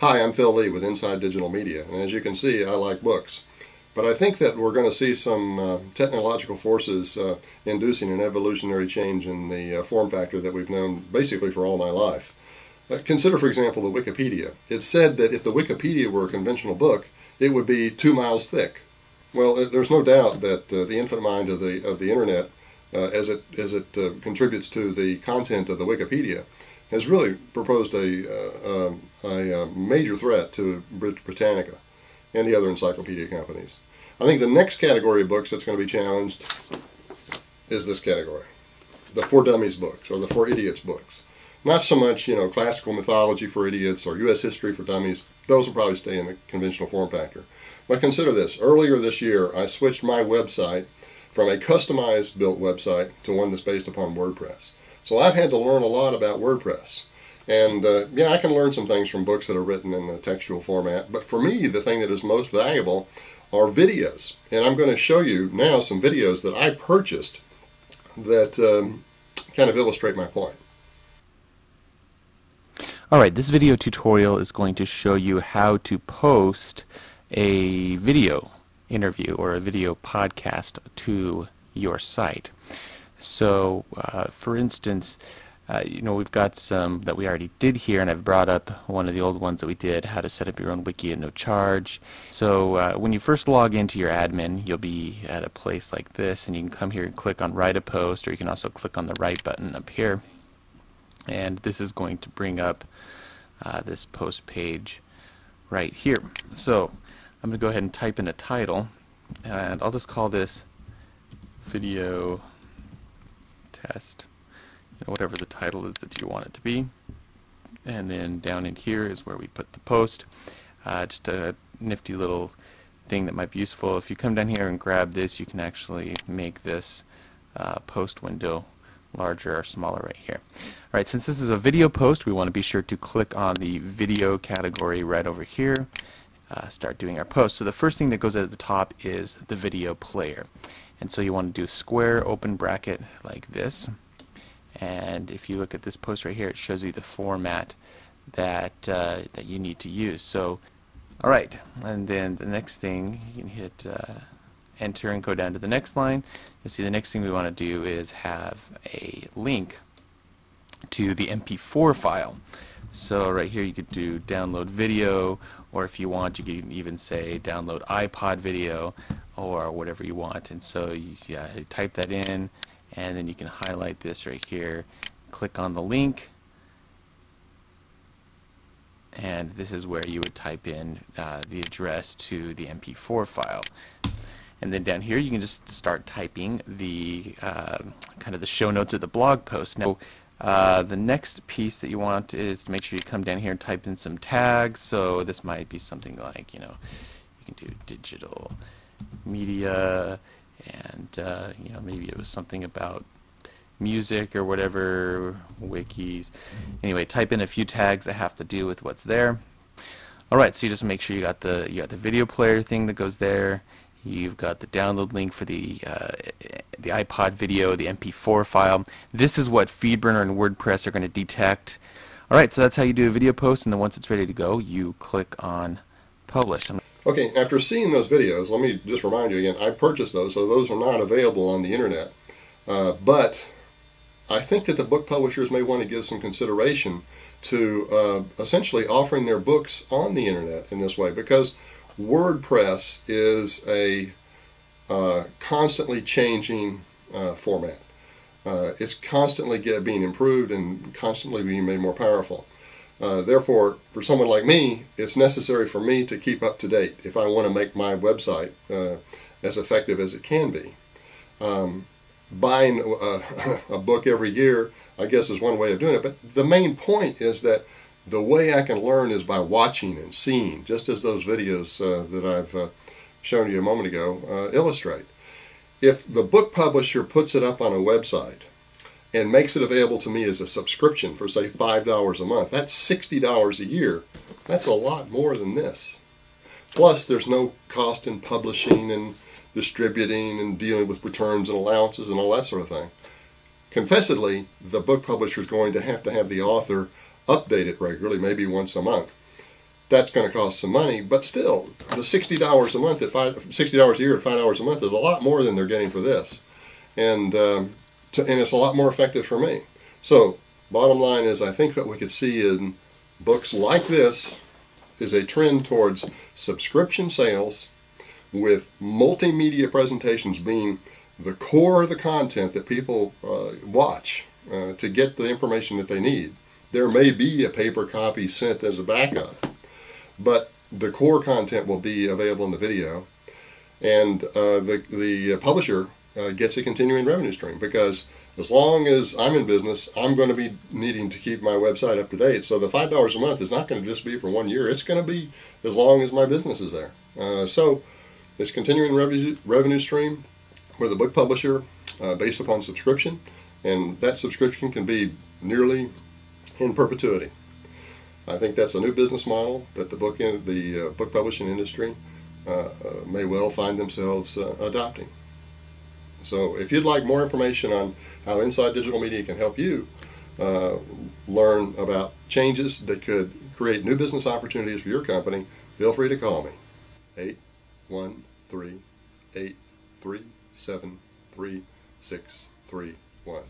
Hi, I'm Phil Lee with Inside Digital Media, and as you can see, I like books. But I think that we're going to see some technological forces inducing an evolutionary change in the form factor that we've known basically for all my life. Consider, for example, the Wikipedia. It's said that if the Wikipedia were a conventional book, it would be 2 miles thick. Well, there's no doubt that the infinite mind of the Internet, as it contributes to the content of the Wikipedia, has really proposed a major threat to Britannica and the other encyclopedia companies. I think the next category of books that's going to be challenged is this category, the For Dummies books or the For Idiots books. Not so much, classical mythology for idiots or U.S. history for dummies. Those will probably stay in the conventional form factor. But consider this. Earlier this year, I switched my website from a customized built website to one that's based upon WordPress. So I've had to learn a lot about WordPress. And I can learn some things from books that are written in a textual format. But for me, the thing that is most valuable are videos. And I'm going to show you now some videos that I purchased that kind of illustrate my point. Alright, this video tutorial is going to show you how to post a video interview or a video podcast to your site. So, for instance, we've got some that we already did here, and I've brought up one of the old ones that we did, how to set up your own wiki at no charge. So when you first log into your admin, you'll be at a place like this, and you can come here and click on Write a Post, or you can also click on the Write button up here. And this is going to bring up this post page right here. So I'm going to go ahead and type in a title, and I'll just call this Video Test. Whatever the title is that you want it to be. And then down in here is where we put the post. Just a nifty little thing that might be useful. If you come down here and grab this, you can actually make this post window larger or smaller right here. Alright, since this is a video post, we want to be sure to click on the video category right over here. Start doing our post. So the first thing that goes at the top is the video player. And so you want to do square open bracket like this. And if you look at this post right here, it shows you the format that that you need to use. So, all right, and then the next thing, you can hit enter and go down to the next line. You'll see the next thing we want to do is have a link to the MP4 file. So right here you could do download video, or if you want, you can even say download iPod video, or whatever you want. And so you type that in, and then you can highlight this right here, click on the link, and this is where you would type in the address to the MP4 file. And then down here you can just start typing the kind of the show notes or the blog post. Now the next piece that you want is to make sure you come down here and type in some tags. So this might be something like, you can do digital media, and maybe it was something about music or whatever, wikis. Anyway, type in a few tags that have to do with what's there. Alright, so you just make sure you got the video player thing that goes there. You've got the download link for the iPod video, the MP4 file. This is what FeedBurner and WordPress are going to detect. Alright, so that's how you do a video post, and then once it's ready to go, you click on Publish. Okay, after seeing those videos, let me just remind you again, I purchased those, so those are not available on the internet. But I think that the book publishers may want to give some consideration to essentially offering their books on the internet in this way, because WordPress is a constantly changing format. It's constantly being improved and constantly being made more powerful. Therefore, for someone like me, it's necessary for me to keep up to date if I want to make my website as effective as it can be. Buying a book every year, I guess, is one way of doing it. But the main point is that the way I can learn is by watching and seeing, just as those videos that I've shown you a moment ago illustrate. If the book publisher puts it up on a website and makes it available to me as a subscription for, say, $5 a month, that's $60 a year. That's a lot more than this. Plus, there's no cost in publishing and distributing and dealing with returns and allowances and all that sort of thing. Confessedly, the book publisher is going to have the author update it regularly, maybe once a month. that's going to cost some money, but still, the $60 a month at $60 a year at $5 a month is a lot more than they're getting for this, and it's a lot more effective for me. So, bottom line is, I think what we could see in books like this is a trend towards subscription sales, with multimedia presentations being the core of the content that people watch to get the information that they need. There may be a paper copy sent as a backup, but the core content will be available in the video, and the publisher gets a continuing revenue stream, because as long as I'm in business, I'm going to be needing to keep my website up to date. So the $5 a month is not going to just be for 1 year. It's going to be as long as my business is there. So this continuing revenue stream for the book publisher based upon subscription, and that subscription can be nearly in perpetuity. I think that's a new business model that the book publishing industry may well find themselves adopting. So if you'd like more information on how Inside Digital Media can help you learn about changes that could create new business opportunities for your company, feel free to call me. 813-837-3631.